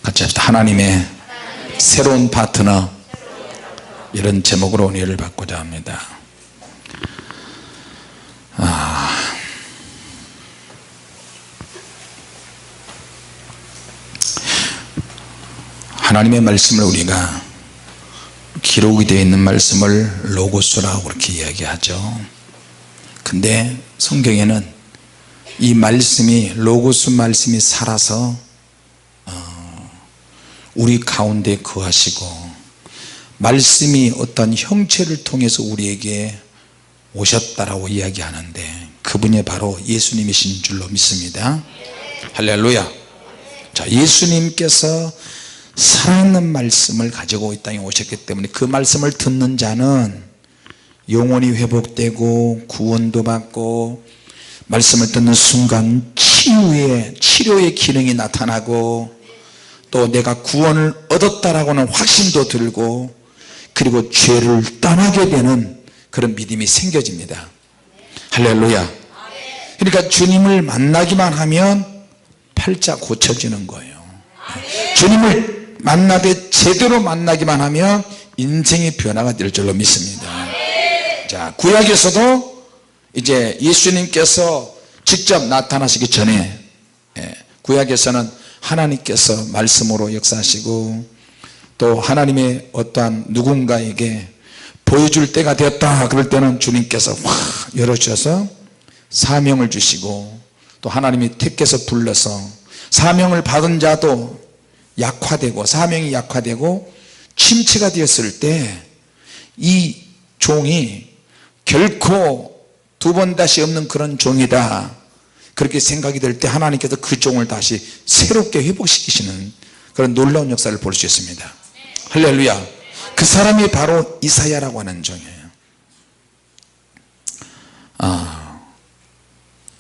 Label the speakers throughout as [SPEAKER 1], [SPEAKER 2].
[SPEAKER 1] 같이 합시다. 하나님의 새로운 파트너, 이런 제목으로 은혜를 받고자 합니다. 하나님의 말씀을 우리가 기록이 되어 있는 말씀을 로고스라고 그렇게 이야기하죠. 근데 성경에는 이 말씀이, 로고스 말씀이 살아서 우리 가운데 거하시고, 말씀이 어떤 형체를 통해서 우리에게 오셨다라고 이야기하는데, 그분이 바로 예수님이신 줄로 믿습니다. 할렐루야. 자, 예수님께서 살아있는 말씀을 가지고 이 땅에 오셨기 때문에 그 말씀을 듣는 자는 영혼이 회복되고 구원도 받고, 말씀을 듣는 순간 치료의 기능이 나타나고, 또 내가 구원을 얻었다라고는 확신도 들고, 그리고 죄를 떠나게 되는 그런 믿음이 생겨집니다. 할렐루야. 그러니까 주님을 만나기만 하면 팔자 고쳐지는 거예요. 주님을 만나되 제대로 만나기만 하면 인생의 변화가 될 줄로 믿습니다. 자, 구약에서도 이제 예수님께서 직접 나타나시기 전에, 구약에서는 하나님께서 말씀으로 역사하시고, 또 하나님의 어떠한 누군가에게 보여줄 때가 되었다 그럴 때는 주님께서 확 열어주셔서 사명을 주시고, 또 하나님이 택해서 불러서 사명을 받은 자도 약화되고, 사명이 약화되고 침체가 되었을 때 이 종이 결코 두 번 다시 없는 그런 종이다, 그렇게 생각이 될 때 하나님께서 그 종을 다시 새롭게 회복시키시는 그런 놀라운 역사를 볼 수 있습니다. 할렐루야. 그 사람이 바로 이사야라고 하는 종이에요.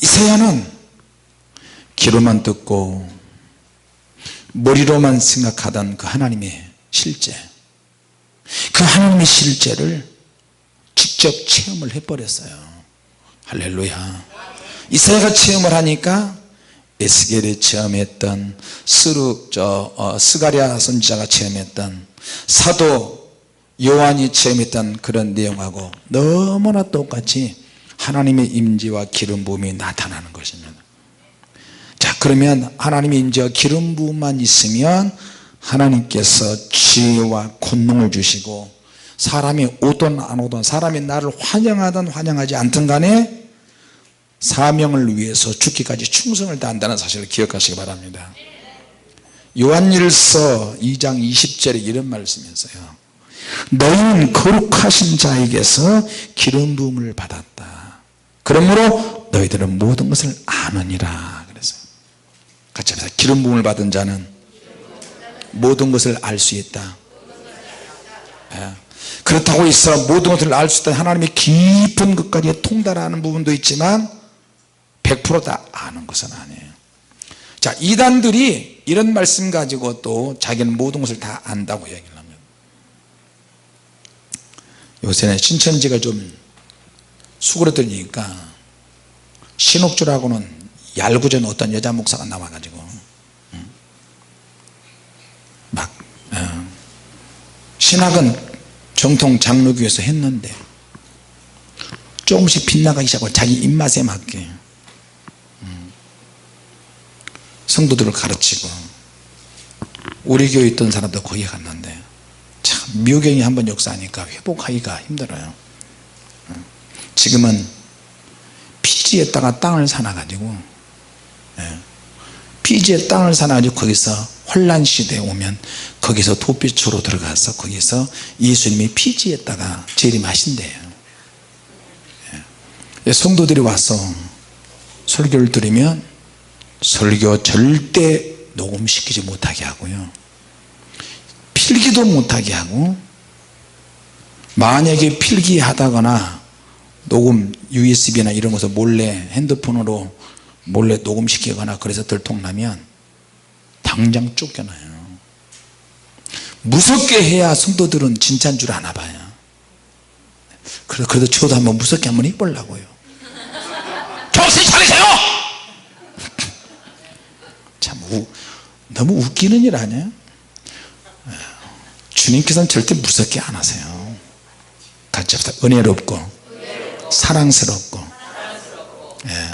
[SPEAKER 1] 이사야는 귀로만 듣고 머리로만 생각하던 그 하나님의 실제, 그 하나님의 실제를 직접 체험을 해버렸어요. 할렐루야. 이사야가 체험을 하니까 에스겔이 체험했던, 스가랴 선지자가 체험했던, 사도 요한이 체험했던 그런 내용하고 너무나 똑같이 하나님의 임재와 기름 부음이 나타나는 것입니다. 자, 그러면 하나님의 임재와 기름 부음만 있으면 하나님께서 지혜와 권능을 주시고, 사람이 오든 안 오든, 사람이 나를 환영하든 환영하지 않든 간에 사명을 위해서 죽기까지 충성을 다한다는 사실을 기억하시기 바랍니다. 요한일서 2장 20절에 이런 말씀이 있어요. 너희는 거룩하신 자에게서 기름 부음을 받았다. 그러므로 너희들은 모든 것을 아느니라 그랬어요. 같이 합시다. 기름 부음을 받은 자는 모든 것을 알 수 있다. 그렇다고 해서 모든 것을 알 수 있다, 하나님의 깊은 것까지 통달하는 부분도 있지만 100% 다 아는 것은 아니에요. 자, 이단들이 이런 말씀 가지고 또 자기는 모든 것을 다 안다고 얘기를 합니다. 요새는 신천지가 좀 수그러들리니까 신옥주라고는 얄궂은 어떤 여자 목사가 나와가지고 막 신학은 정통 장로교에서 했는데 조금씩 빗나가기 시작하고 자기 입맛에 맞게 성도들을 가르치고, 우리 교회에 있던 사람도 거기 갔는데 참 미호경이 한번 역사하니까 회복하기가 힘들어요. 지금은 피지에다가 땅을 사놔가지고, 피지에 땅을 사놔가지고 거기서 혼란 시대에 오면 거기서 도피처로 들어가서 거기서 예수님이 피지에다가 재림하신대요. 성도들이 와서 설교를 들으면 설교 절대 녹음시키지 못하게 하고요, 필기도 못하게 하고, 만약에 필기하다거나 녹음 USB나 이런 것을 몰래 핸드폰으로 몰래 녹음시키거나 그래서 들통나면 당장 쫓겨나요. 무섭게 해야 성도들은 진짜인 줄 아나 봐요. 그래도 저도 한번 무섭게 한번 해보려고요. 정신 차리세요. 참 너무 웃기는 일 아니에요? 주님께서는 절대 무섭게 안 하세요. 같이 합시다. 은혜롭고 사랑스럽고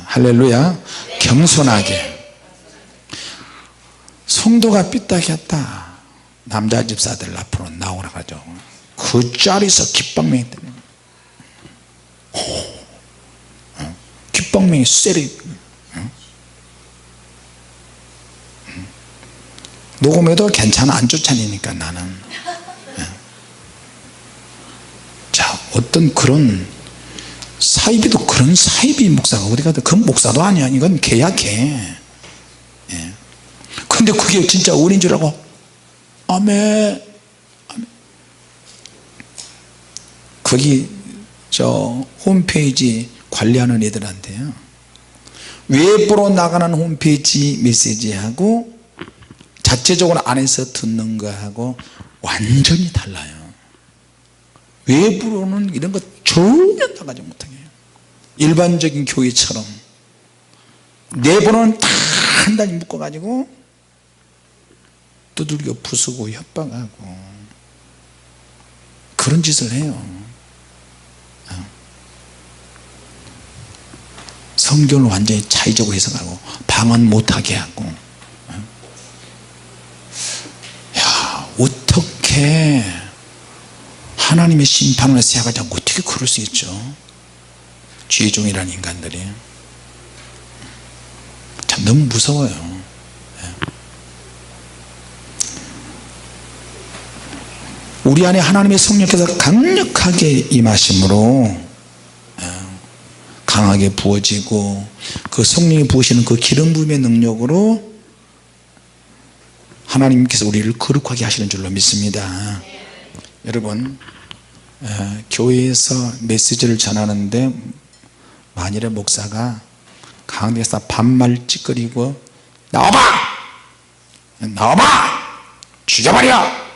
[SPEAKER 1] 할렐루야. 겸손하게. 성도가 삐딱했다, 남자 집사들 앞으로 나오라 가지고 그 자리에서 깃방맹이 때문에 깃방맹이 쎄리 녹음해도 괜찮아, 안 쫓아내니까 나는. 자, 어떤 그런 사이비도 그런 사이비 목사가 어디 가든 그 목사도 아니야. 이건 개야 개. 근데 그게 진짜 어린 줄 알고 아멘, 아멘. 거기 저 홈페이지 관리하는 애들한테요, 외부로 나가는 홈페이지 메시지하고 자체적으로 안에서 듣는 거하고 완전히 달라요. 외부로는 이런 거 전혀 나가지 못하게 해요. 일반적인 교회처럼 내부는 다 한 단위 묶어 가지고 두들겨 부수고 협박하고 그런 짓을 해요. 성경을 완전히 차이적으로 해석하고 방언 못하게 하고. 야, 어떻게 하나님의 심판을 생각하지 않고 어떻게 그럴 수 있죠? 죄종이라는 인간들이 참 너무 무서워요. 우리 안에 하나님의 성령께서 강력하게 임하심으로 강하게 부어지고, 그 성령이 부으시는 그 기름 부음의 능력으로 하나님께서 우리를 거룩하게 하시는 줄로 믿습니다. 여러분, 교회에서 메시지를 전하는데 만일에 목사가 강대에서 반말 찌끄리고 나와봐! 나와봐! 죽여버려!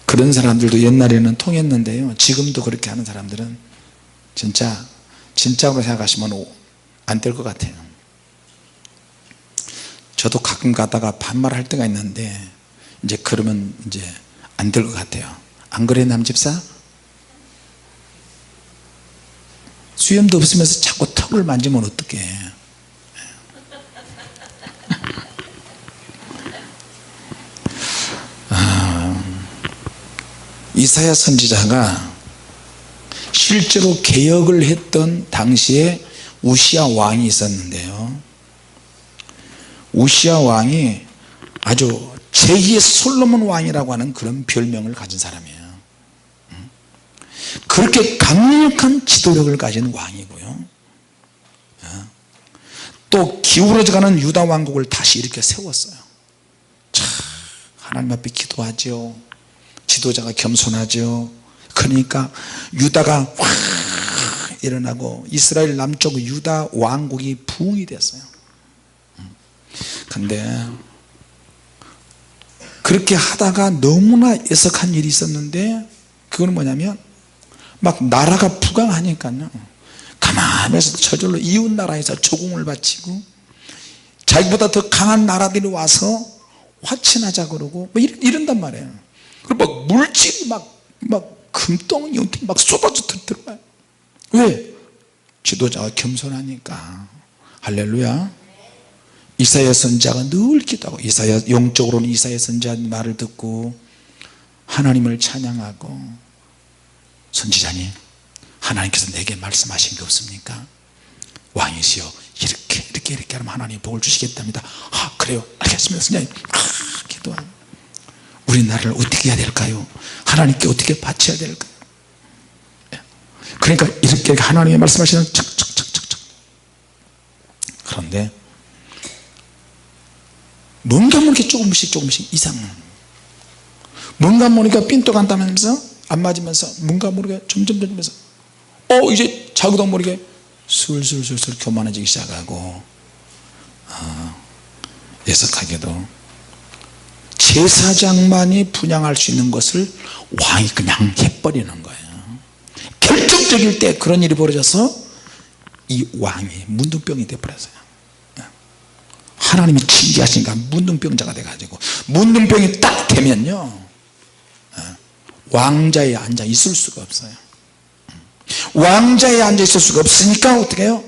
[SPEAKER 1] 그런 사람들도 옛날에는 통했는데요, 지금도 그렇게 하는 사람들은 진짜로 생각하시면 안 될 것 같아요. 저도 가끔 가다가 반말할 때가 있는데 이제 그러면 이제 안 될 것 같아요. 안 그래 남집사? 수염도 없으면서 자꾸 턱을 만지면 어떡해. 이사야 선지자가 실제로 개혁을 했던 당시에 우시야 왕이 있었는데요, 우시야 왕이 아주 제2의 솔로몬 왕이라고 하는 그런 별명을 가진 사람이에요. 그렇게 강력한 지도력을 가진 왕이고요, 또 기울어져가는 유다 왕국을 다시 이렇게 세웠어요. 참 하나님 앞에 기도하죠. 지도자가 겸손하죠. 그러니까 유다가 확 일어나고 이스라엘 남쪽 유다 왕국이 부흥이 됐어요. 근데 그렇게 하다가 너무나 애석한 일이 있었는데, 그거는 뭐냐면 막 나라가 부강하니까요, 가만히 있어서 저절로 이웃 나라에서 조공을 바치고 자기보다 더 강한 나라들이 와서 화친하자 그러고 뭐 이런단 말이에요. 그리고 막 물질이 막 금덩이 막 쏟아져 들어가요. 왜? 지도자가 겸손하니까. 할렐루야. 이사야 선지자가 늘 기도하고, 영적으로는 이사야 선지자 말을 듣고 하나님을 찬양하고, 선지자님 하나님께서 내게 말씀하신 게 없습니까? 왕이시여 이렇게 하면 하나님 복을 주시겠답니다. 아 그래요, 알겠습니다 선지자님. 기도하고, 우리나라를 어떻게 해야 될까요? 하나님께 어떻게 바쳐야 될까요? 그러니까 이렇게 하나님의 말씀하시는 척척척척척. 그런데 뭔가 모르게 조금씩 이상, 뭔가 모르게 삔또간다면서 안 맞으면서 뭔가 모르게 점점 하면서 이제 자기도 모르게 슬슬 교만해지기 시작하고, 애석하게도 제사장만이 분양할 수 있는 것을 왕이 그냥 해버리는 거예요. 결정적일 때 그런 일이 벌어져서 이 왕이 문둥병이 돼버렸어요. 하나님이 징계하시니까 문둥병자가 돼가지고 문둥병이 딱 되면요 왕자에 앉아 있을 수가 없어요. 왕자에 앉아 있을 수가 없으니까 어떻게 해요?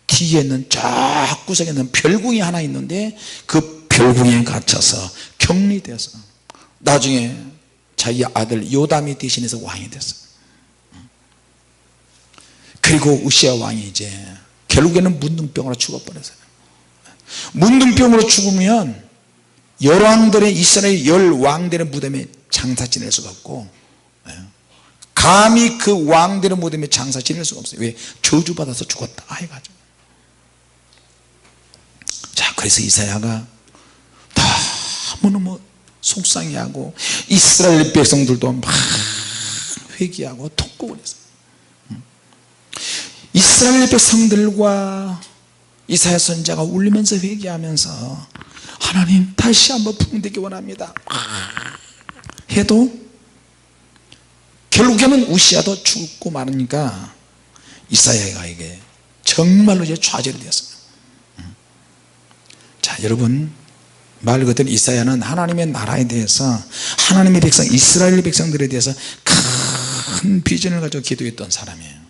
[SPEAKER 1] 뒤에는 쫙 구석에는 별궁이 하나 있는데 그 별궁에 갇혀서 격리돼서 나중에 자기 아들 요담이 대신해서 왕이 됐어요. 그리고 우시야 왕이 이제 결국에는 문둥병으로 죽어버렸어요. 문둥병으로 죽으면 열왕들의 이스라엘 열왕들의 무덤에 장사 지낼 수가 없고 감히 그 왕들의 무덤에 장사 지낼 수가 없어요. 왜? 저주받아서 죽었다 해가지고. 자, 그래서 이사야가 너무너무 속상해하고 이스라엘 백성들도 막 회개하고 통곡을 했어요. 이스라엘 백성들과 이사야 선지자가 울면서 회개하면서 하나님 다시 한번 부흥되기 원합니다 해도 결국에는 우시야도 죽고 말으니까 이사야가 이게 정말로 이제 좌절이 되었어요. 자, 여러분 말 그대로 이사야는 하나님의 나라에 대해서 하나님의 백성 이스라엘 백성들에 대해서 큰 비전을 가지고 기도했던 사람이에요.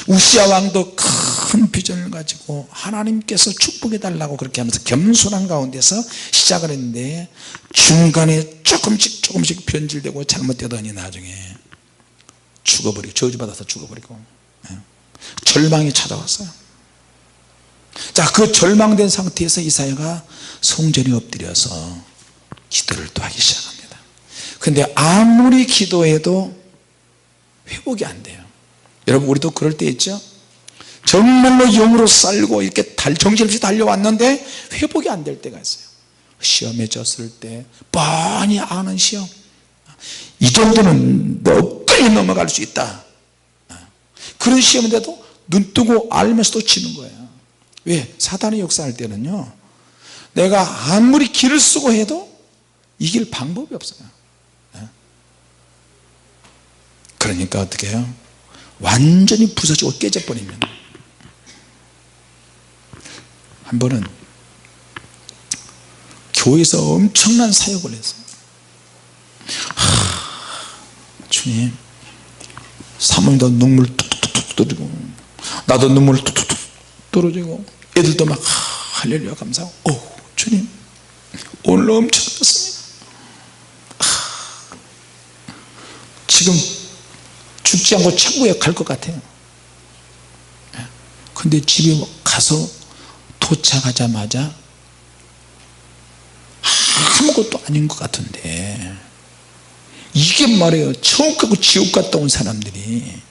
[SPEAKER 1] 우시야 왕도 큰 비전을 가지고 하나님께서 축복해 달라고 그렇게 하면서 겸손한 가운데서 시작을 했는데 중간에 조금씩 변질되고 잘못되더니 나중에 죽어버리고 저주받아서 죽어버리고 절망이 찾아왔어요. 자, 그 절망된 상태에서 이사야가 성전에 엎드려서 기도를 또 하기 시작합니다. 근데 아무리 기도해도 회복이 안 돼요. 여러분 우리도 그럴 때 있죠? 정말로 영으로 살고 이렇게 정신없이 달려왔는데 회복이 안 될 때가 있어요. 시험에 졌을 때 뻔히 아는 시험, 이 정도는 너끈히 넘어갈 수 있다, 그런 시험인데도 눈 뜨고 알면서도 지는 거예요. 왜? 사단이 역사할 때는요 내가 아무리 기를 쓰고 해도 이길 방법이 없어요. 그러니까 어떻게 해요? 완전히 부서지고 깨져버리면. 한 번은 교회에서 엄청난 사역을 했어요. 주님, 사모님도 눈물 뚝뚝뚝 떨어지고 나도 눈물 뚝뚝뚝 떨어지고 애들도 막 할렐루야 감사하고 주님 오늘 엄청 좋습니다. 지금 죽지 않고 천국에 갈 것 같아요. 근데 집에 가서 도착하자마자 아무것도 아닌 것 같은데 이게 말이에요. 천국 가고 지옥 갔다 온 사람들이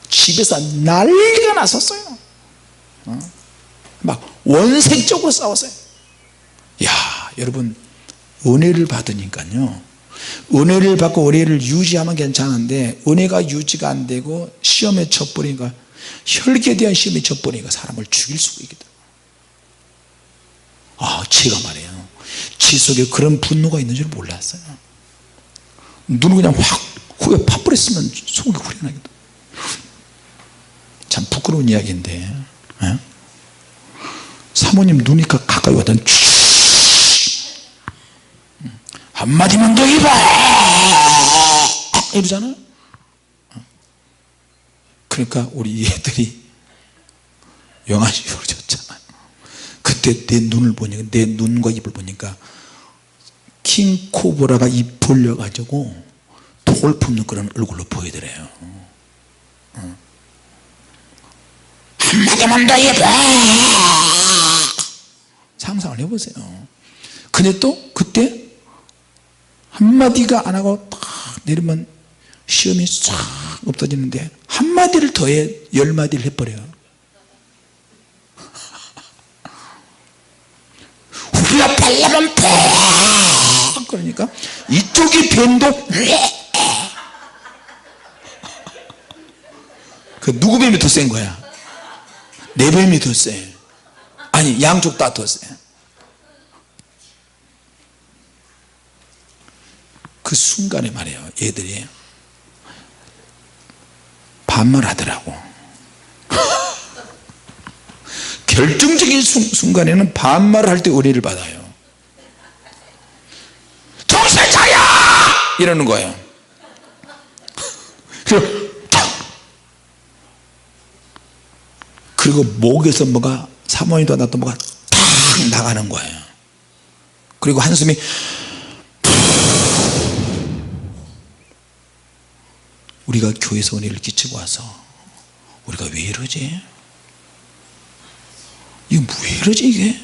[SPEAKER 1] 집에서 난리가 났었어요. 막 원색적으로 싸웠어요. 야, 여러분 은혜를 받으니까요, 은혜를 받고 은혜를 유지하면 괜찮은데 은혜가 유지가 안 되고 시험에 져버리니까, 혈기에 대한 시험에 져버리니까 사람을 죽일 수가 있거든. 제가 말이에요, 지 속에 그런 분노가 있는 줄 몰랐어요. 눈을 그냥 확 후에 파뿌렸으면 속이 후련하거든. 참 부끄러운 이야기인데, 사모님 눈이 가까이 오던 한마디만 더 해봐 이러잖아요. 그러니까 우리 애들이 영안이 흐려졌잖아요. 그때 내 눈을 보니까, 내 눈과 입을 보니까 킹코브라가 입 벌려가지고 독을 품는 그런 얼굴로 보이더래요. 한마디만 더 해봐. 상상을 해보세요. 근데 또 그때 한마디가 안 하고 딱 내리면 시험이 싹 없어지는데 한마디를 더해 10마디를 해버려요. 우리가 발라면 팍 그러니까 이쪽이 뱀도 그 누구 뱀이 더 센 거야? 내 뱀이 더 세. 아니 양쪽 다 더 세. 그 순간에 말이에요, 얘들이 반말하더라고. 결정적인 순간에는 반말을 할 때 의뢰를 받아요. 정신 차려! 이러는 거예요. 그리고 목에서 뭐가 사모님도 나도 뭐가 탁 나가는 거예요. 그리고 한숨이 우리가 교회에서 은혜를 끼치고 와서 우리가 왜 이러지? 이거 왜 이러지 이게?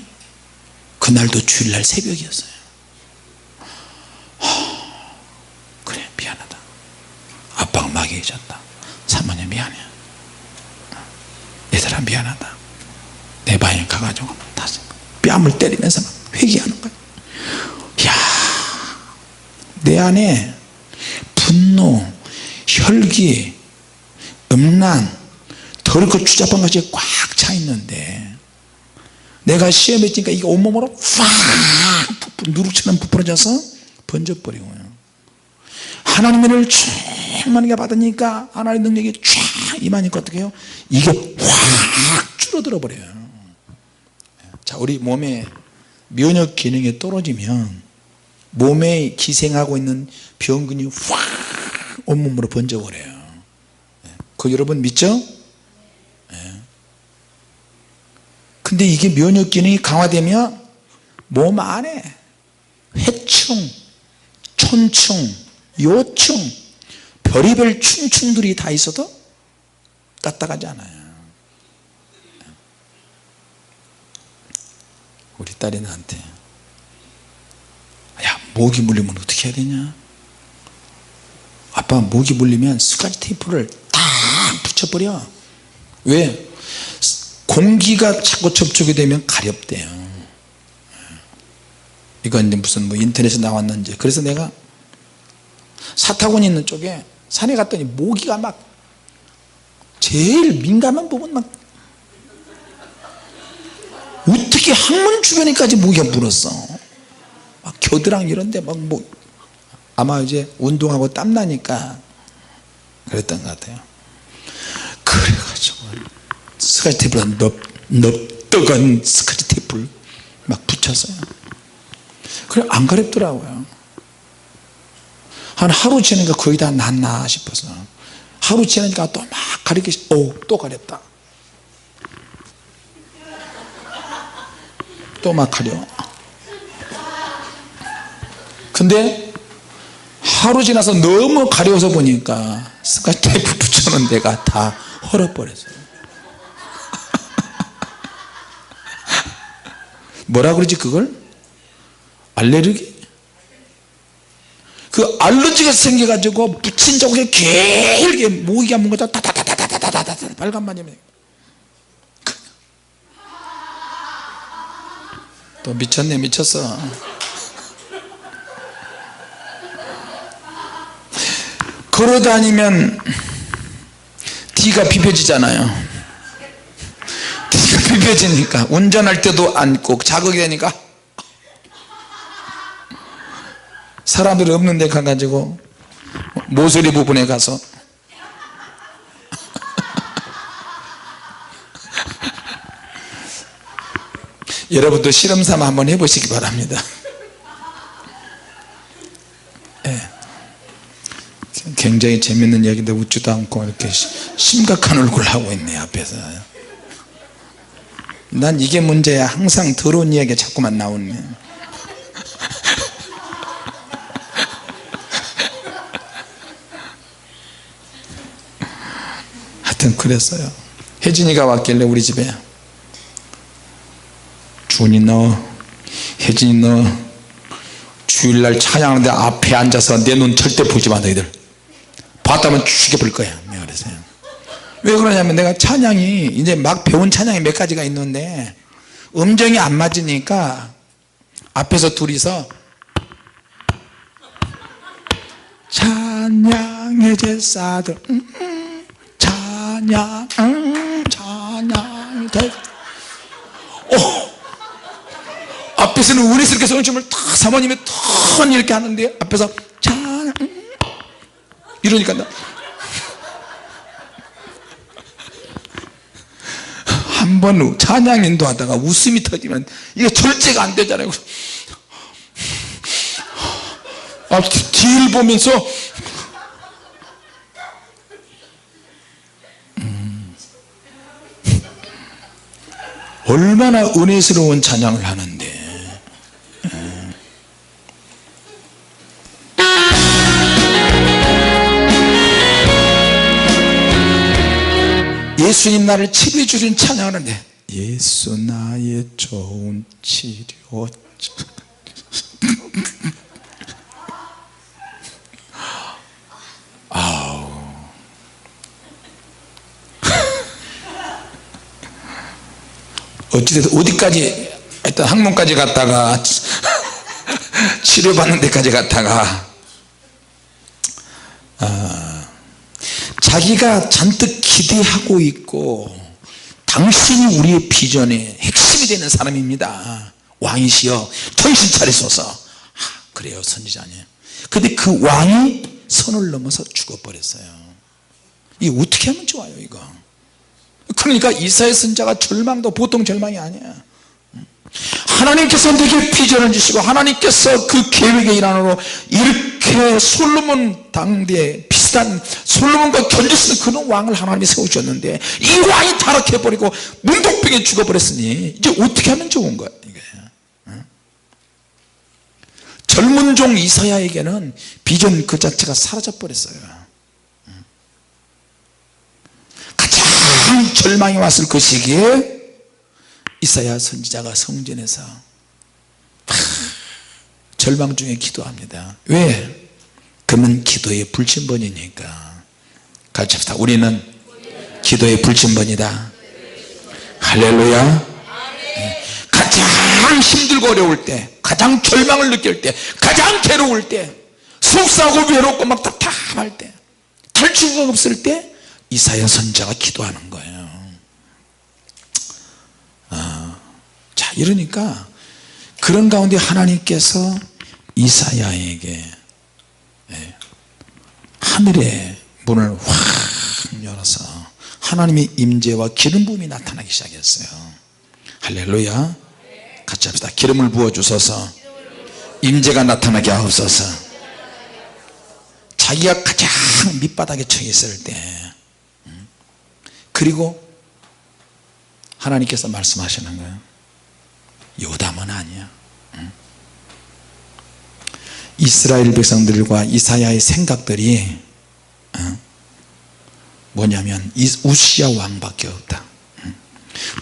[SPEAKER 1] 그날도 주일날 새벽이었어요. 그래 미안하다. 아빠가 마귀에 졌다. 사모님 미안해. 얘들아 미안하다. 내 방에 가가지고 다시 뺨을 때리면서 막 회개하는 거야. 이야, 내 안에 분노, 혈기, 음란, 더럽고 추잡한 것이 꽉 차 있는데 내가 시험에 있으니까 이게 온몸으로 팍 누룩처럼 부풀어져서 번져버리고요. 하나님의 은혜를 충만하게 받으니까 하나님의 능력이 쫙 임하니까 어떻게 해요? 이게 확 줄어들어 버려요. 자, 우리 몸에 면역 기능이 떨어지면 몸에 기생하고 있는 병균이 확 온몸으로 번져버려요. 그거 여러분 믿죠? 근데 이게 면역 기능이 강화되면 몸 안에 해충, 촌충, 요충, 별의별 충충들이 다 있어도 따뜻하지 않아요. 우리 딸이 나한테 야, 모기 물리면 어떻게 해야 되냐? 아빠 모기 물리면 스카치 테이프를 딱 붙여버려. 왜? 공기가 자꾸 접촉이 되면 가렵대요. 이건 이제 무슨 뭐 인터넷에 나왔는지. 그래서 내가 사타구니 있는 쪽에 산에 갔더니 모기가 막 제일 민감한 부분 막 어떻게 항문 주변에까지 모기가 물었어. 막 겨드랑이 이런데 막 뭐 아마 이제 운동하고 땀 나니까 그랬던 것 같아요. 그래가지고 스카치 테이프를 넙떡한 스카치 테이프를 막 붙였어요. 그래 안 가렵더라고요. 한 하루 지나니까 거의 다 낫나 싶어서 하루 지나니까 또 막 가렵게 또 가렵다. 또 막 가려. 근데 하루 지나서 너무 가려워서 보니까 스카치 테이프 붙여놓은 데가 다 헐어버렸어요. 뭐라 그러지 그걸? 알레르기? 그 알러지가 생겨가지고 붙인 자국에 길게 모기가 문 거다 다다다다다다다다 빨간만이면 또 미쳤네 미쳤어. 걸어다니면 뒤가 비벼지잖아요. 뒤가 비벼지니까 운전할 때도 앉고 자극이 되니까 사람들이 없는 데 가가지고 모서리 부분에 가서 여러분도 실험 삼아 한번 해보시기 바랍니다. 네. 굉장히 재밌는 얘기인데 웃지도 않고 이렇게 심각한 얼굴을 하고 있네 앞에서. 난 이게 문제야. 항상 더러운 이야기가 자꾸만 나오네. 하여튼 그랬어요. 혜진이가 왔길래 우리 집에 준이 너 혜진이 너 주일날 찬양하는데 앞에 앉아서 내 눈 절대 보지 마. 너희들 봤다면 죽여버릴 거야. 내가 그랬어요. 왜 그러냐면 내가 찬양이 이제 막 배운 찬양이 몇 가지가 있는데 음정이 안 맞으니까 앞에서 둘이서 찬양의 제사들 찬양 찬양 앞에서는 은혜스럽게 성춤을 탁 사모님이 턴 이렇게 하는데 앞에서 찬양 이러니까 나 한 한번 찬양 인도하다가 웃음이 터지면 이게 절제가 안 되잖아요. 뒤를 보면서 얼마나 은혜스러운 찬양을 하는데. 예수님 나를 치료해 주신 찬양을 하는데, 예수 나의 좋은 치료. 아우. 어찌됐든 어디까지, 일단 학문까지 갔다가 치료받는 데까지 갔다가 자기가 잔뜩 기대하고 있고 당신이 우리의 비전의 핵심이 되는 사람입니다. 왕이시여 정신 차리소서. 그래요 선지자님. 근데 그 왕이 선을 넘어서 죽어버렸어요. 이게 어떻게 하면 좋아요 이거. 그러니까 이사야 선지자가 절망도 보통 절망이 아니야. 하나님께서 내게 비전을 주시고 하나님께서 그 계획의 일환으로 이렇게 솔로몬 당대에 비슷한 솔로몬과 견줄 수 있는 그런 왕을 하나님이 세우셨는데 이 왕이 타락해버리고 문둥병에 죽어버렸으니 이제 어떻게 하면 좋은 거야 이게. 젊은 종 이사야에게는 비전 그 자체가 사라져버렸어요. 가장 절망이 왔을 그 시기에 이사야 선지자가 성전에서 절망 중에 기도합니다. 왜? 그러면 기도의 불침번이니까. 같이 합시다. 우리는 기도의 불침번이다. 할렐루야. 가장 힘들고 어려울 때, 가장 절망을 느낄 때, 가장 괴로울 때, 속상하고 외롭고 막 답답할 때, 탈출구가 없을 때 이사야 선지자가 기도하는 거예요. 자, 이러니까 그런 가운데 하나님께서 이사야에게 하늘의 문을 확 열어서 하나님의 임재와 기름 부음이 나타나기 시작했어요. 할렐루야. 같이 합시다. 기름을 부어주소서. 임재가 나타나게 하옵소서. 자기가 가장 밑바닥에 처해 있을 때, 그리고 하나님께서 말씀하시는 거예요. 요담은 아니야. 이스라엘 백성들과 이사야의 생각들이 뭐냐면 우시야 왕밖에 없다.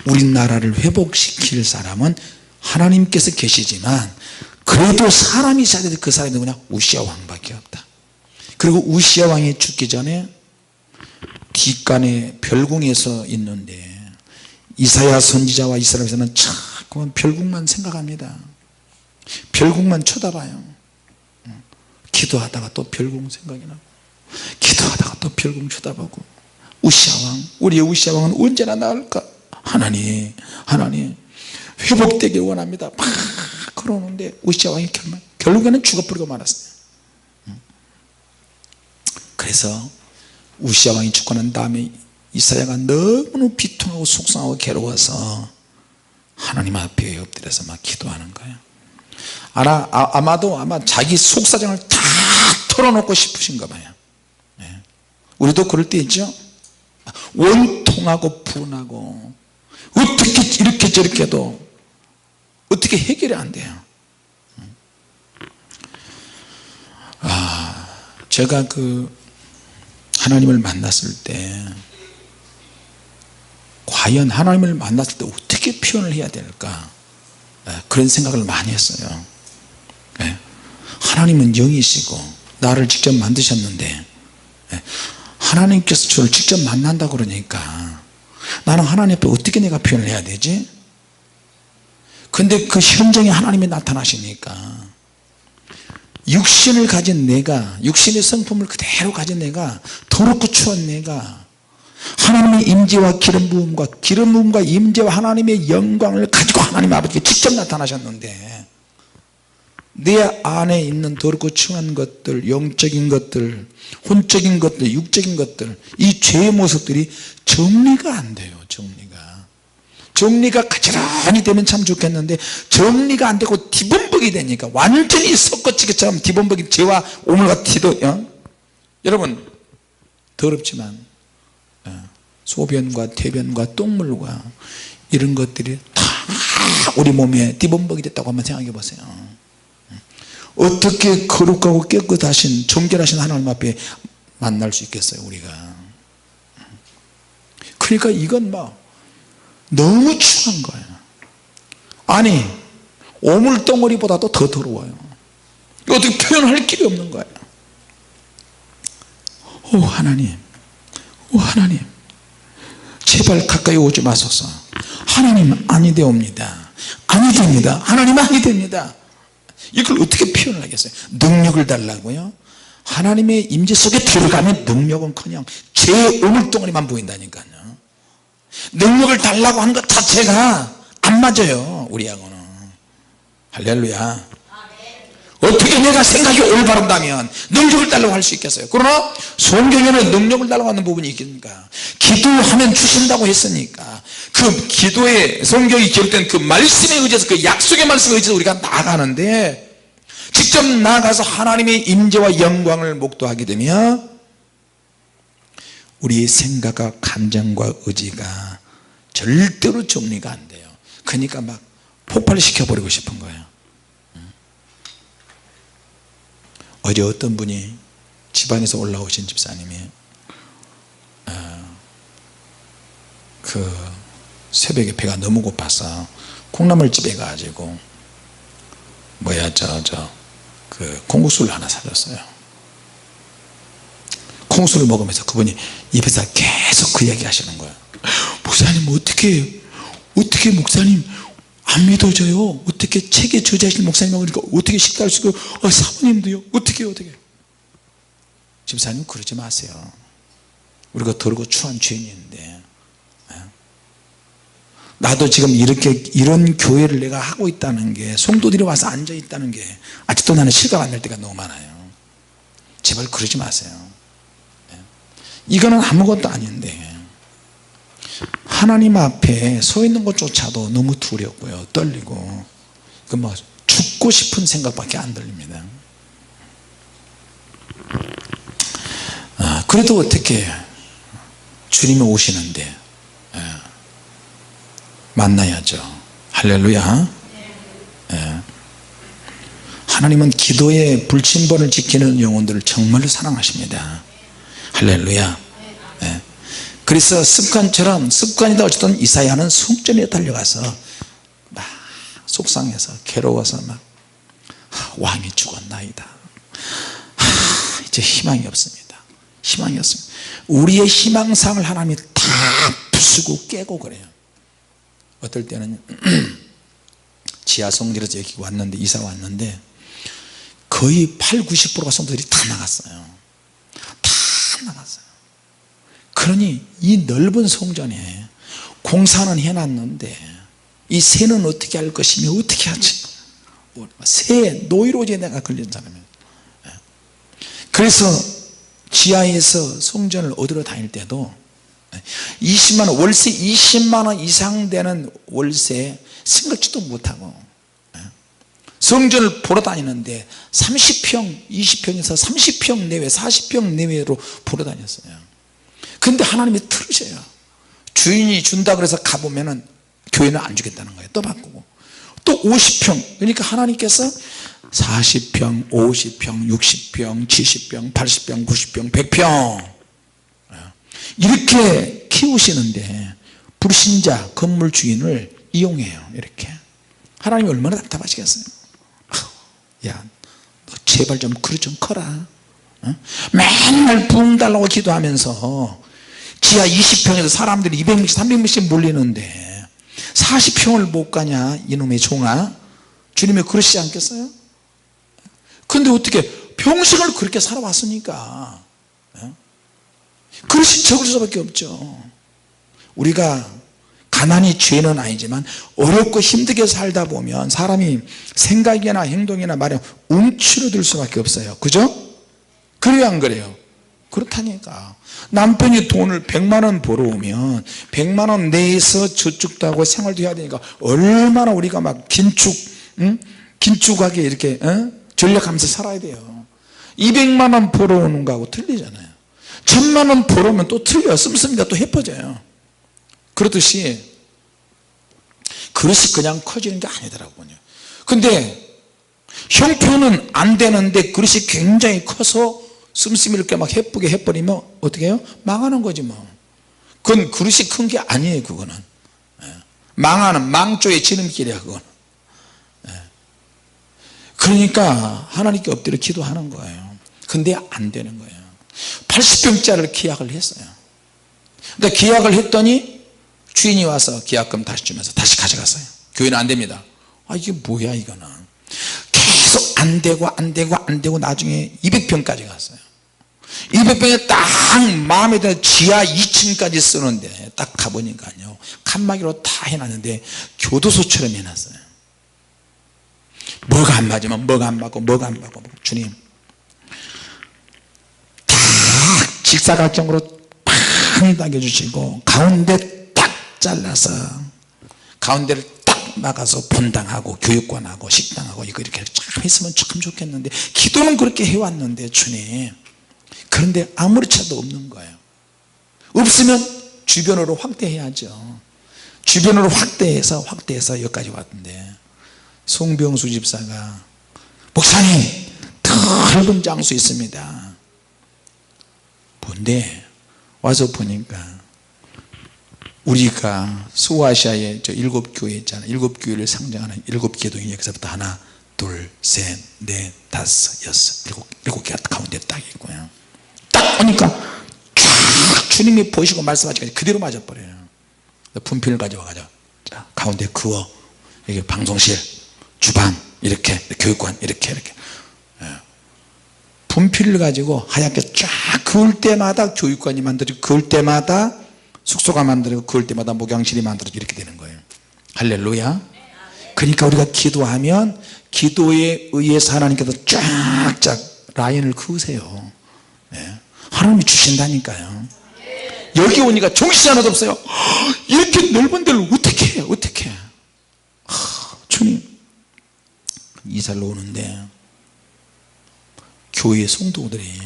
[SPEAKER 1] 우리나라를 회복시킬 사람은 하나님께서 계시지만 그래도 사람이 있어야 되는데 그 사람이 누구냐? 우시야 왕밖에 없다. 그리고 우시야 왕이 죽기 전에 뒷간에 별궁에서 있는데 이사야 선지자와 이스라엘에서는 자꾸 별궁만 생각합니다. 별궁만 쳐다봐요. 기도하다가 또 별궁 생각이 나고, 기도하다가 또 별궁 쳐다보고, 우시야 왕, 우리의 우시야 왕은 언제나 나을까? 하나님 회복되길 원합니다. 막 그러는데 우시야 왕이 결국에는 죽어버리고 말았어요. 그래서 우시야 왕이 죽고 난 다음에 이사야가 너무 비통하고 속상하고 괴로워서 하나님 앞에 엎드려서 막 기도하는 거예요. 아마 자기 속사정을 다 털어놓고 싶으신가 봐요. 우리도 그럴 때 있죠. 원통하고 분하고 어떻게 이렇게 저렇게 해도 어떻게 해결이 안 돼요. 제가 하나님을 만났을 때 과연 하나님을 만났을 때 어떻게 표현을 해야 될까, 그런 생각을 많이 했어요. 하나님은 영이시고 나를 직접 만드셨는데 하나님께서 저를 직접 만난다고 그러니까 나는 하나님 앞에 어떻게 내가 표현을 해야 되지? 근데 그 현장에 하나님이 나타나시니까 육신을 가진 내가, 육신의 성품을 그대로 가진 내가, 더럽고 추한 내가 하나님의 임재와 기름 부음과 임재와 하나님의 영광을 가지고 하나님 아버지께 직접 나타나셨는데 내 안에 있는 더럽고 추한 것들, 영적인 것들, 혼적인 것들, 육적인 것들, 이 죄의 모습들이 정리가 안 돼요. 정리가 가지런히 되면 참 좋겠는데 정리가 안 되고 뒤범벅이 되니까 완전히 섞어치기처럼 뒤범벅이 죄와 오물과 티도 여러분 더럽지만 소변과 대변과 똥물과 이런 것들이 다 우리 몸에 뒤범벅이 됐다고 한번 생각해 보세요. 어떻게 거룩하고 깨끗하신 정결하신 하나님 앞에 만날 수 있겠어요 우리가. 그러니까 이건 막 너무 추한 거예요. 아니 오물덩어리보다도 더 더러워요. 어떻게 표현할 길이 없는 거예요. 오 하나님, 오 하나님 제발 가까이 오지 마소서. 하나님 아니 되옵니다. 아니 됩니다. 하나님 아니 됩니다. 이걸 어떻게 표현을 하겠어요. 능력을 달라고요. 하나님의 임재 속에 들어가면 능력은커녕 제 오물덩어리만 보인다니까요. 능력을 달라고 하는 것 자체가 안 맞아요 우리하고는. 할렐루야. 어떻게 내가 생각이 올바른다면 능력을 달라고 할 수 있겠어요. 그러나 성경에는 능력을 달라고 하는 부분이 있겠습니까? 기도하면 주신다고 했으니까 그 기도에 성경이 기록된 그 말씀에 의지해서 그 약속의 말씀에 의지해서 우리가 나아가는데 직접 나아가서 하나님의 임재와 영광을 목도하게 되면 우리의 생각과 감정과 의지가 절대로 정리가 안 돼요. 그러니까 막 폭발시켜 버리고 싶은 거예요. 어제 어떤 분이 집안에서 올라오신 집사님이 그 새벽에 배가 너무 고파서 콩나물집에 가가지고 그 콩국수를 하나 사줬어요. 콩국수를 먹으면서 그분이 입에서 계속 그 얘기 하시는 거예요. 목사님 어떻게 목사님 안 믿어져요. 어떻게 책에 저자하신 목사님하고 그러니까 어떻게 식사할 수 있고 사모님도요 어떻게 집사님 그러지 마세요. 우리가 더럽고 추한 죄인인데 나도 지금 이런 교회를 내가 하고 있다는 게 성도들이 와서 앉아 있다는 게 아직도 나는 실감 안 날 때가 너무 많아요. 제발 그러지 마세요. 이거는 아무것도 아닌데 하나님 앞에 서 있는 것조차도 너무 두렵고요 떨리고 그 뭐 죽고 싶은 생각밖에 안 들립니다. 그래도 어떻게 주님이 오시는데 만나야죠. 할렐루야. 하나님은 기도의 불침번을 지키는 영혼들을 정말로 사랑하십니다. 할렐루야. 그래서 습관이다 어쨌든 이사야는 성전에 달려가서 막 속상해서 괴로워서 막 왕이 죽었나이다. 이제 희망이 없습니다. 희망이 없습니다. 우리의 희망상을 하나님이 다 부수고 깨고 그래요. 어떨 때는 지하성질에서 여기 왔는데 이사 왔는데 거의 80~90%가 성도들이 다 나갔어요. 다 나갔어요. 그러니 이 넓은 성전에 공사는 해놨는데 이 새는 어떻게 할 것이며 어떻게 하지? 새 노이로제 내가 걸린 사람이에요. 그래서 지하에서 성전을 얻으러 다닐 때도 20만원 월세 20만원 이상 되는 월세 생각지도 못하고 성전을 보러 다니는데 30평 20평에서 30평 내외 40평 내외로 보러 다녔어요. 근데 하나님이 틀으셔요. 주인이 준다 그래서 가보면은 교회는 안 주겠다는 거예요. 또 바꾸고 또 50평 그러니까 하나님께서 40평 50평 60평 70평 80평 90평 100평 이렇게 키우시는데 불신자 건물 주인을 이용해요. 이렇게 하나님이 얼마나 답답하시겠어요. 야 너 제발 좀 그릇 좀 커라. 맨날 부흥 달라고 기도하면서 지하 20평에서 사람들이 200명씩 300명씩 몰리는데 40평을 못 가냐 이놈의 종아. 주님이 그러시지 않겠어요? 근데 어떻게 평생을 그렇게 살아왔으니까 그러신 적을 수밖에 없죠. 우리가 가난이 죄는 아니지만 어렵고 힘들게 살다 보면 사람이 생각이나 행동이나 말에 움츠러들 수밖에 없어요. 그죠? 그래요 안 그래요? 그렇다니까. 남편이 돈을 100만원 벌어오면 100만원 내에서 저축도 하고 생활도 해야 되니까 얼마나 우리가 막 긴축하게 이렇게 전략하면서 살아야 돼요. 200만원 벌어오는 거하고 틀리잖아요. 1000만원 벌어오면 또 틀려요. 씀씀이가 또 헤퍼져요. 그렇듯이 그릇이 그냥 커지는 게 아니더라고요. 근데 형편은 안 되는데 그릇이 굉장히 커서 씀씀이 이렇게 막 예쁘게 해버리면 어떻게 해요? 망하는 거지 뭐. 그건 그릇이 큰 게 아니에요. 그거는 망하는 망조의 지름길이야 그건. 그러니까 하나님께 엎드려 기도하는 거예요. 근데 안 되는 거예요. 80평짜리를 계약을 했어요. 근데 계약을 했더니 주인이 와서 계약금 다시 주면서 다시 가져갔어요. 교회는 안 됩니다. 아 이게 뭐야 이거는. 계속 안 되고 나중에 200평까지 갔어요. 200평에 딱 마음에 드는 지하 2층까지 쓰는데 딱 가보니까요 칸막이로 다 해놨는데 교도소처럼 해놨어요. 뭐가 안 맞으면 뭐가 안 맞고 주님 딱 직사각형으로 팍 당겨주시고 가운데 딱 잘라서 가운데를 딱 막아서 본당하고 교육관하고 식당하고 이거 이렇게 참 했으면 참 좋겠는데 기도는 그렇게 해왔는데 주님 그런데 아무렇지도 없는 거예요. 없으면 주변으로 확대해야죠. 주변으로 확대해서 여기까지 왔는데 송병수 집사가 목사님 넓은 장수 있습니다. 뭔데 와서 보니까 우리가 소아시아의 저 7교회 있잖아요. 7교회를 상징하는 7개동이 여기서부터 하나 둘 셋 넷 다섯 여섯 일곱 개가 가운데 딱 있고요. 딱 보니까 쫙 주님이 보시고 말씀하시니까 그대로 맞아버려요. 분필을 가져와가지고 자 가운데 그어 여기 방송실 주방 이렇게 교육관 이렇게 분필을 가지고 하얗게 쫙 그을 때마다 교육관이 만들어지고 그을 때마다 숙소가 만들어지고 그을 때마다 목양실이 만들어지고 이렇게 되는 거예요. 할렐루야. 그러니까 우리가 기도하면 기도에 의해서 하나님께서 쫙쫙 라인을 그으세요. 하나님이 주신다니까요. 여기 오니까 정신이 하나도 없어요. 이렇게 넓은 데를 어떻게 해요? 어떻게 해? 주님 이사를 오는데 교회 성도들이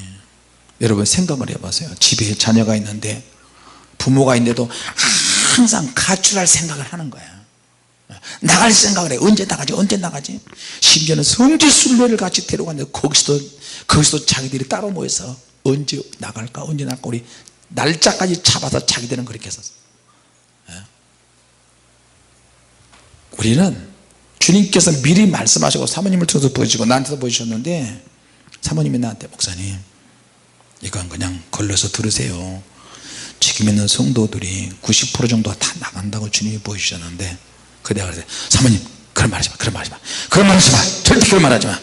[SPEAKER 1] 여러분 생각을 해보세요. 집에 자녀가 있는데 부모가 있는데도 항상 가출할 생각을 하는 거야. 나갈 생각을 해. 언제 나가지 심지어는 성지순례를 같이 데려갔는데 거기서도 자기들이 따로 모여서 언제 나갈까 우리 날짜까지 잡아서 자기들은 그렇게 했었어. 우리는 주님께서 미리 말씀하시고 사모님을 통해서 보여주시고 나한테도 보여주셨는데 사모님이 나한테 목사님 이건 그냥 걸러서 들으세요. 지금 있는 성도들이 90% 정도가 다 나간다고 주님이 보여주셨는데 내가 그랬어요. 사모님 그런 말 하지 마 절대 그런 말 하지 마.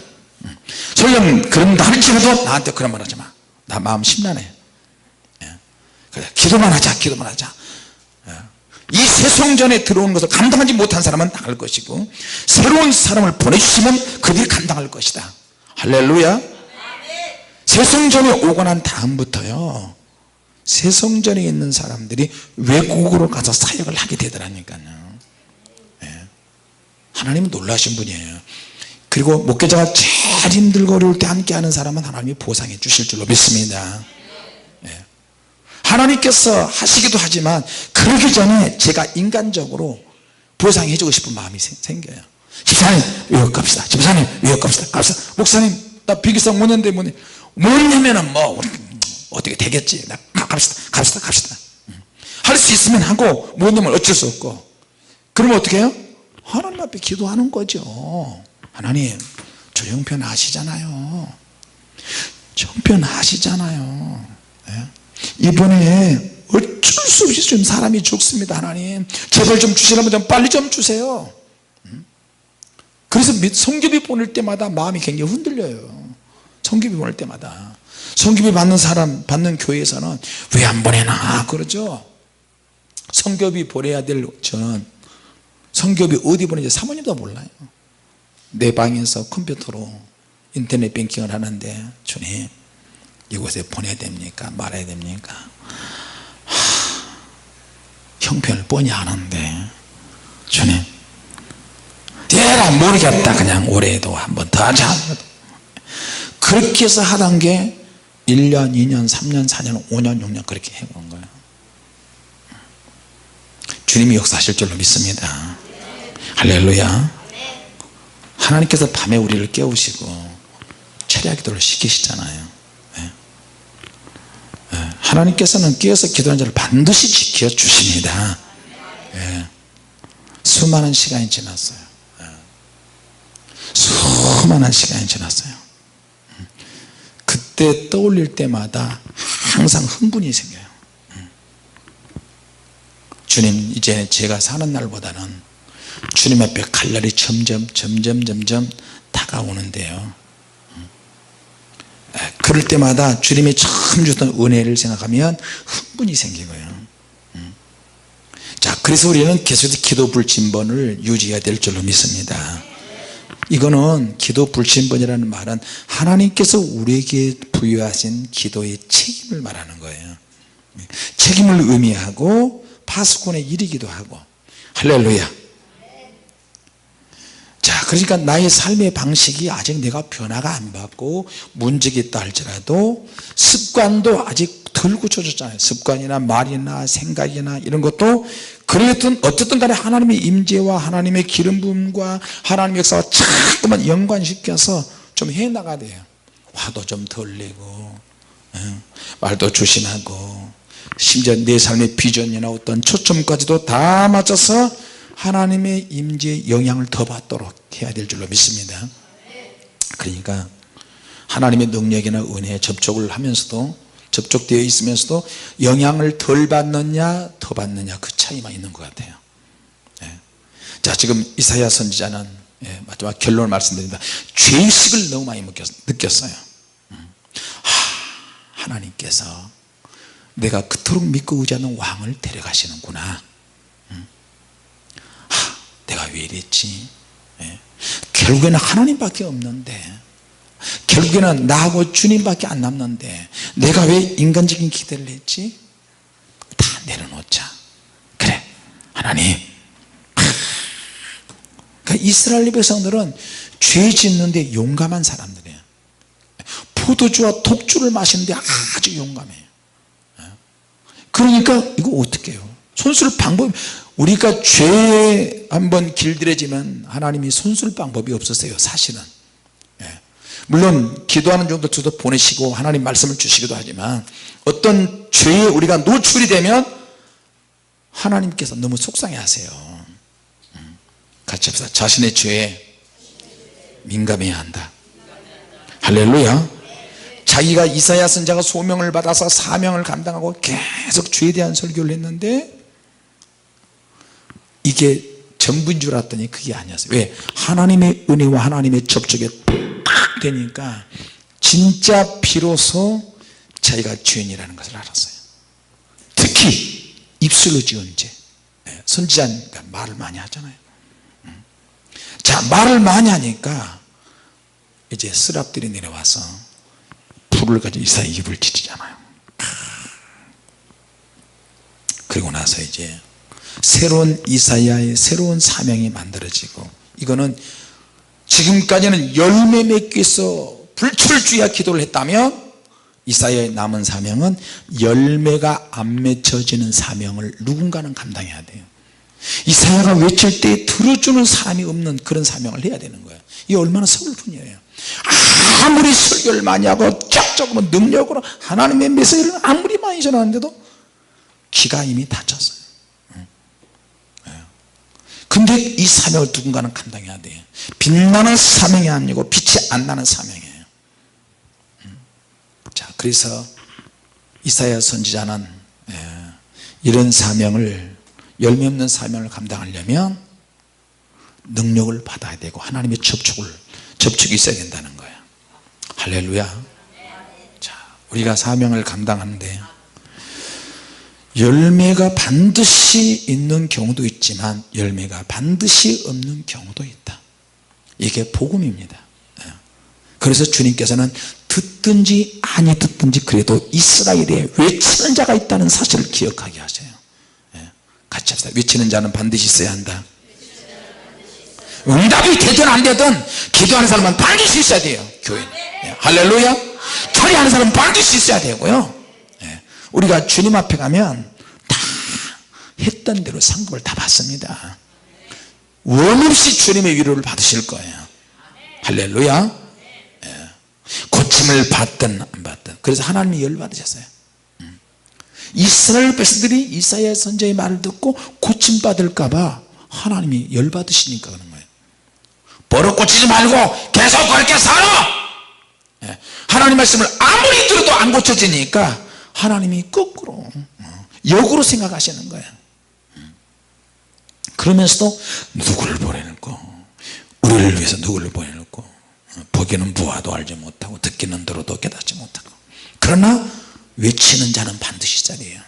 [SPEAKER 1] 설령 그런다 할지라도 나한테 그런 말 하지 마. 나 마음 심란해. 그래 기도만 하자. 이 세송전에 들어오는 것을 감당하지 못한 사람은 나갈 것이고 새로운 사람을 보내주시면 그들이 감당할 것이다. 할렐루야. 세송전에 오고 난 다음부터요 세송전에 있는 사람들이 외국으로 가서 사역을 하게 되더라니까요. 하나님은 놀라신 분이에요. 그리고 목회자가 제일 힘들고 어려울 때 함께하는 사람은 하나님이 보상해 주실 줄로 믿습니다. 하나님께서 하시기도 하지만 그러기 전에 제가 인간적으로 보상해 주고 싶은 마음이 생겨요. 집사님 여기 갑시다. 집사님 여기 갑시다. 목사님 나 비기성 못 낸데 뭐냐면은 뭐 어떻게 되겠지. 나 갑시다. 할 수 있으면 하고 못 내면 어쩔 수 없고 그러면 어떻게 해요? 하나님 앞에 기도하는 거죠. 하나님 저 형편 아시잖아요. 이번에 어쩔 수 없이 좀 사람이 죽습니다. 하나님 제발 좀 주시라면 좀 빨리 좀 주세요. 그래서 성교비 보낼 때마다 마음이 굉장히 흔들려요. 성교비 보낼 때마다 성교비 받는 교회에서는 왜 안 보내나 그러죠. 성교비 보내야 될 저는 성교비 어디 보내는지 사모님도 몰라요. 내 방에서 컴퓨터로 인터넷 뱅킹을 하는데 주님 이곳에 보내야 됩니까 말아야 됩니까? 형편을 뻔히 아는데 주님 대라 모르겠다 그냥 올해도 한번 더 하자. 그렇게 해서 하던 게 1년 2년 3년 4년 5년 6년 그렇게 해온 거예요. 주님이 역사하실 줄로 믿습니다. 할렐루야. 하나님께서 밤에 우리를 깨우시고 철야 기도를 시키시잖아요. 하나님께서는 깨어서 기도하는 자를 반드시 지켜주십니다. 수많은 시간이 지났어요. 수많은 시간이 지났어요. 그때 떠올릴 때마다 항상 흥분이 생겨요. 주님 이제 제가 사는 날보다는 주님 앞에 갈 날이 점점 다가오는데요, 그럴 때마다 주님이 처음 주던 은혜를 생각하면 흥분이 생기고요. 자, 그래서 우리는 계속해서 기도 불침번을 유지해야 될 줄로 믿습니다. 이거는 기도 불침번이라는 말은 하나님께서 우리에게 부여하신 기도의 책임을 말하는 거예요. 책임을 의미하고 파수꾼의 일이기도 하고. 할렐루야. 자, 그러니까 나의 삶의 방식이 아직 내가 변화가 안 받고 문제가 있다 할지라도 습관도 아직 덜 고쳐졌잖아요. 습관이나 말이나 생각이나 이런 것도 그랬든 어쨌든 간에 하나님의 임재와 하나님의 기름 부음과 하나님의 역사와 자꾸만 연관시켜서 좀 해나가야 돼요. 화도 좀 덜 내고 말도 조심하고 심지어 내 삶의 비전이나 어떤 초점까지도 다 맞춰서 하나님의 임재의 영향을 더 받도록 해야 될 줄로 믿습니다. 그러니까 하나님의 능력이나 은혜에 접촉을 하면서도 접촉되어 있으면서도 영향을 덜 받느냐 더 받느냐 그 차이만 있는 것 같아요. 자, 지금 이사야 선지자는 마지막 결론을 말씀드립니다. 죄의식을 너무 많이 느꼈어요. 하나님께서 내가 그토록 믿고 의지하는 왕을 데려가시는구나. 내가 왜 이랬지? 결국에는 하나님밖에 없는데, 결국에는 나하고 주님밖에 안 남는데 내가 왜 인간적인 기대를 했지? 다 내려놓자. 그래, 하나님. 그러니까 이스라엘 백성들은 죄 짓는데 용감한 사람들이에요. 포도주와 독주를 마시는데 아주 용감해요. 그러니까 이거 어떻게 해요? 손쓸 방법이, 우리가 죄에 한번 길들여지면 하나님이 손쓸 방법이 없으세요. 사실은. 물론 기도하는 정도 저도 보내시고 하나님 말씀을 주시기도 하지만 어떤 죄에 우리가 노출이 되면 하나님께서 너무 속상해 하세요. 같이 합시다. 자신의 죄에 민감해야 한다. 할렐루야. 자기가 이사야 선지자가 소명을 받아서 사명을 감당하고 계속 죄에 대한 설교를 했는데 이게 전부인 줄 알았더니 그게 아니었어요. 왜? 하나님의 은혜와 하나님의 접촉에 딱 되니까 진짜 비로소 자기가 죄인이라는 것을 알았어요. 특히 입술로 지은 죄. 선지자니까 말을 많이 하잖아요. 자, 말을 많이 하니까 이제 스랍들이 내려와서 불을 가지고 이사야 입을 찢잖아요. 그리고 나서 이제 새로운 이사야의 새로운 사명이 만들어지고, 이거는 지금까지는 열매 맺기 위해서 불철주야 기도를 했다면 이사야의 남은 사명은 열매가 안 맺혀지는 사명을 누군가는 감당해야 돼요. 이사야가 외칠 때 들어주는 사람이 없는 그런 사명을 해야 되는 거예요. 이게 얼마나 서글픈 일이에요. 아무리 설교를 많이 하고 쫙쫙 능력으로 하나님의 메시지를 아무리 많이 전하는데도 귀가 이미 닫혔어요. 근데 이 사명을 누군가는 감당해야 돼요. 빛나는 사명이 아니고 빛이 안 나는 사명이에요. 자, 그래서 이사야 선지자는 이런 사명을, 열매 없는 사명을 감당하려면 능력을 받아야 되고 하나님의 접촉이 있어야 된다는 거예요. 할렐루야. 자, 우리가 사명을 감당하는데 열매가 반드시 있는 경우도 있지만 열매가 반드시 없는 경우도 있다. 이게 복음입니다. 그래서 주님께서는 듣든지 아니 듣든지 그래도 이스라엘에 외치는 자가 있다는 사실을 기억하게 하세요. 같이 합시다. 외치는 자는 반드시 있어야 한다. 응답이 되든 안 되든 기도하는 사람은 반드시 있어야 돼요. 교회는. 할렐루야. 처리하는 사람은 반드시 있어야 되고요. 우리가 주님 앞에 가면 다 했던 대로 상급을 다 받습니다. 원 없이 주님의 위로를 받으실 거예요. 할렐루야. 고침을 받든 안 받든. 그래서 하나님이 열받으셨어요. 이스라엘 백성들이 이사야 선지자의 말을 듣고 고침받을까 봐 하나님이 열받으시니까 그런 거예요. 버릇 고치지 말고 계속 그렇게 살아. 하나님 말씀을 아무리 들어도 안 고쳐지니까 하나님이 거꾸로 역으로 생각하시는 거예요. 그러면서도 누구를 보내놓고, 우리를 위해서 누구를 보내놓고, 보기는 부하도 알지 못하고 듣기는 들어도 깨닫지 못하고, 그러나 외치는 자는 반드시 자리에요.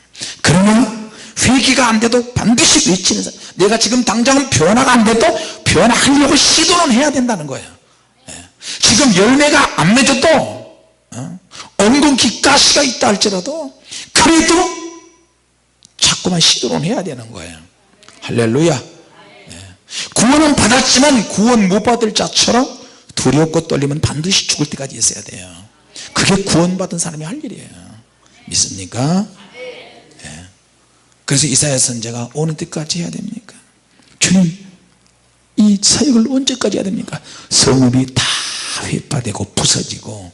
[SPEAKER 1] 그러나 회개가 안 돼도 반드시 외치는 자. 내가 지금 당장은 변화가 안 돼도 변화하려고 시도는 해야 된다는 거예요. 지금 열매가 안 맺어도 엉겅퀴 가시가 있다 할지라도 그래도 자꾸만 시도는 해야 되는 거예요. 할렐루야. 구원은 받았지만 구원 못 받을 자처럼 두렵고 떨리면 반드시 죽을 때까지 있어야 돼요. 그게 구원받은 사람이 할 일이에요. 믿습니까? 그래서 이사야 선지자가 어느 때까지 해야 됩니까? 주님, 이 사역을 언제까지 해야 됩니까? 성읍이 다 회파되고 부서지고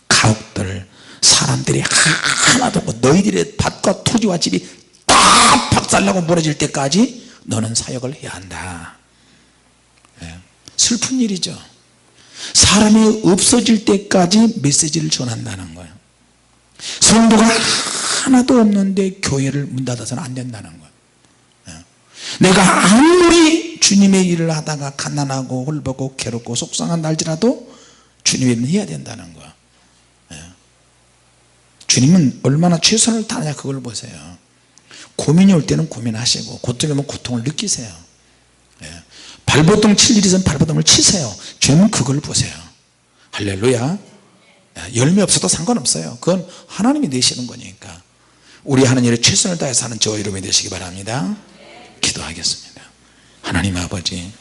[SPEAKER 1] 가옥들 사람들이 하나도 없고 너희들의 밭과 토지와 집이 다 박살나고 무너질 때까지 너는 사역을 해야 한다. 슬픈 일이죠. 사람이 없어질 때까지 메시지를 전한다는 거예요. 성도가 하나도 없는데 교회를 문 닫아서는 안 된다는 거예요. 내가 아무리 주님의 일을 하다가 가난하고 홀벗고 괴롭고 속상한 날지라도 주님의 일은 해야 된다는 거예요. 주님은 얼마나 최선을 다하냐 그걸 보세요. 고민이 올 때는 고민하시고 고통이 오면 고통을 느끼세요. 발버둥 칠 일이 있으면 발버둥을 치세요. 주님은 그걸 보세요. 할렐루야. 열매 없어도 상관없어요. 그건 하나님이 내시는 거니까. 우리 하는 일에 최선을 다해서 하는 저와 여러분이 되시기 바랍니다. 기도하겠습니다. 하나님 아버지,